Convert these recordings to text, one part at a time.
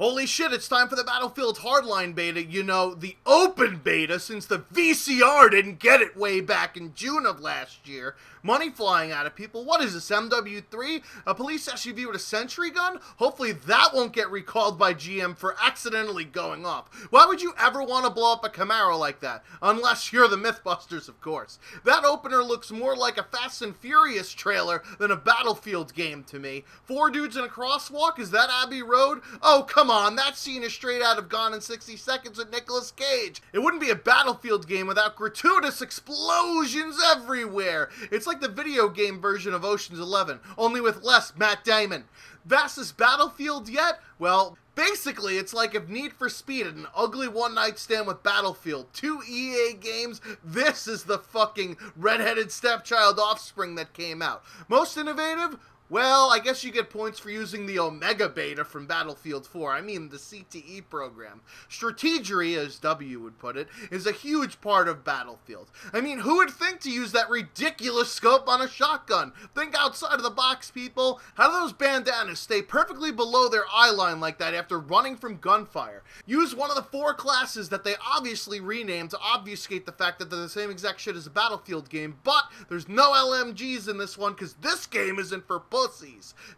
Holy shit, it's time for the Battlefield Hardline beta, you know, the open beta since the VCR didn't get it way back in June of last year. Money flying out of people. What is this, MW3? A police SUV with a sentry gun? Hopefully that won't get recalled by GM for accidentally going off. Why would you ever want to blow up a Camaro like that? Unless you're the Mythbusters, of course. That opener looks more like a Fast and Furious trailer than a Battlefield game to me. 4 dudes in a crosswalk? Is that Abbey Road? Oh, come on, that scene is straight out of Gone in 60 Seconds with Nicolas Cage. It wouldn't be a Battlefield game without gratuitous explosions everywhere. It's like the video game version of Ocean's 11, only with less Matt Damon. Vastest Battlefield yet? Well, basically, it's like if Need for Speed had an ugly one-night stand with Battlefield. 2 EA games, this is the fucking redheaded stepchild offspring that came out. Most innovative? Well, I guess you get points for using the Omega Beta from Battlefield 4. I mean, the CTE program. Strategery, as W would put it, is a huge part of Battlefield. I mean, who would think to use that ridiculous scope on a shotgun? Think outside of the box, people. How do those bandanas stay perfectly below their eye line like that after running from gunfire? Use one of the 4 classes that they obviously renamed to obfuscate the fact that they're the same exact shit as a Battlefield game, but there's no LMGs in this one because this game isn't for pussies.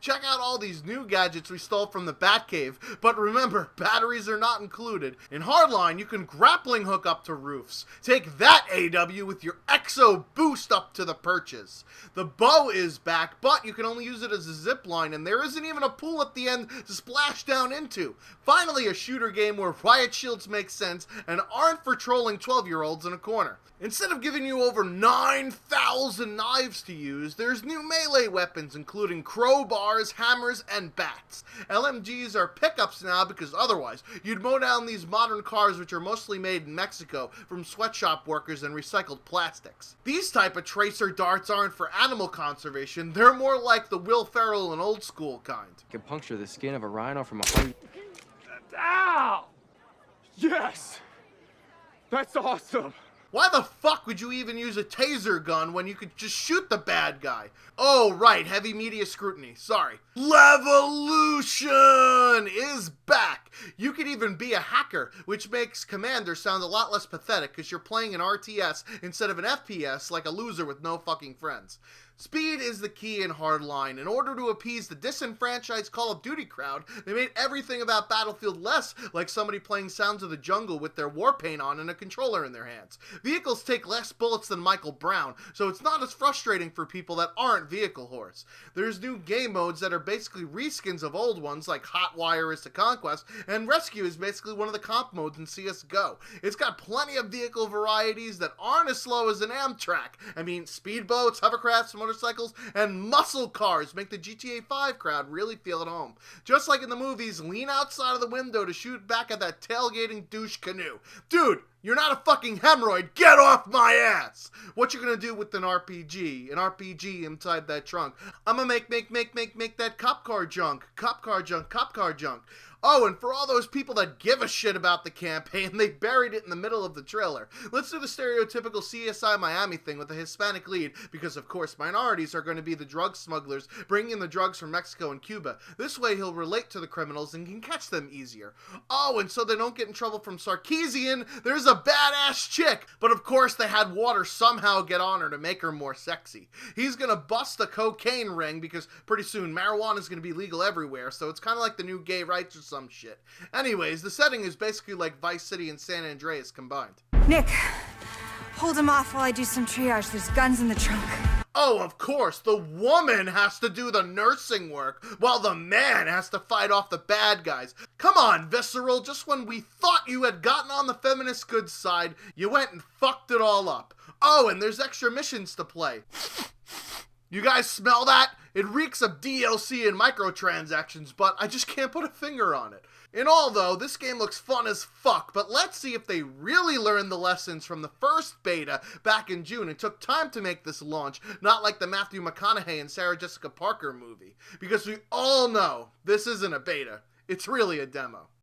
Check out all these new gadgets we stole from the Batcave, but remember, batteries are not included. In Hardline, you can grappling hook up to roofs. Take that, AW, with your Exo boost up to the perches. The bow is back, but you can only use it as a zip line, and there isn't even a pool at the end to splash down into. Finally, a shooter game where riot shields make sense and aren't for trolling 12-year-olds in a corner. Instead of giving you over 9,000 knives to use, there's new melee weapons including crowbars, hammers, and bats. LMGs are pickups now because otherwise you'd mow down these modern cars which are mostly made in Mexico from sweatshop workers and recycled plastics. These type of tracer darts aren't for animal conservation, they're more like the Will Ferrell and old school kind. You can puncture the skin of a rhino from 100... Ow! Yes! That's awesome! Why the fuck would you even use a taser gun when you could just shoot the bad guy? Oh, right, heavy media scrutiny, sorry. Levolution is back! You could even be a hacker, which makes Commander sound a lot less pathetic because you're playing an RTS instead of an FPS like a loser with no fucking friends. Speed is the key in Hardline. In order to appease the disenfranchised Call of Duty crowd, they made everything about Battlefield less like somebody playing Sounds of the Jungle with their war paint on and a controller in their hands. Vehicles take less bullets than Michael Brown, so it's not as frustrating for people that aren't vehicle whores. There's new game modes that are basically reskins of old ones like Hot Wire is to Conquest, and Rescue is basically one of the comp modes in CSGO. It's got plenty of vehicle varieties that aren't as slow as an Amtrak. I mean, speedboats, hovercrafts, motorcycles, and muscle cars make the GTA 5 crowd really feel at home. Just like in the movies, lean outside of the window to shoot back at that tailgating douche canoe. Dude, you're not a fucking hemorrhoid. Get off my ass! What you gonna do with an RPG? An RPG inside that trunk. I'ma make that cop car junk. Cop car junk, cop car junk. Oh, and for all those people that give a shit about the campaign, they buried it in the middle of the trailer. Let's do the stereotypical CSI Miami thing with a Hispanic lead, because of course minorities are going to be the drug smugglers bringing in the drugs from Mexico and Cuba. This way he'll relate to the criminals and can catch them easier. Oh, and so they don't get in trouble from Sarkeesian, there's a badass chick! But of course they had water somehow get on her to make her more sexy. He's gonna bust a cocaine ring because pretty soon marijuana is gonna be legal everywhere, so it's kind of like the new gay rights or some shit. Anyways, the setting is basically like Vice City and San Andreas combined. Nick, hold him off while I do some triage. There's guns in the trunk. Oh, of course, the woman has to do the nursing work, while the man has to fight off the bad guys. Come on, Visceral, just when we thought you had gotten on the feminist good side, you went and fucked it all up. Oh, and there's extra missions to play. You guys smell that? It reeks of DLC and microtransactions, but I just can't put a finger on it. In all, though, this game looks fun as fuck, but let's see if they really learned the lessons from the first beta back in June and took time to make this launch, not like the Matthew McConaughey and Sarah Jessica Parker movie. Because we all know this isn't a beta, it's really a demo.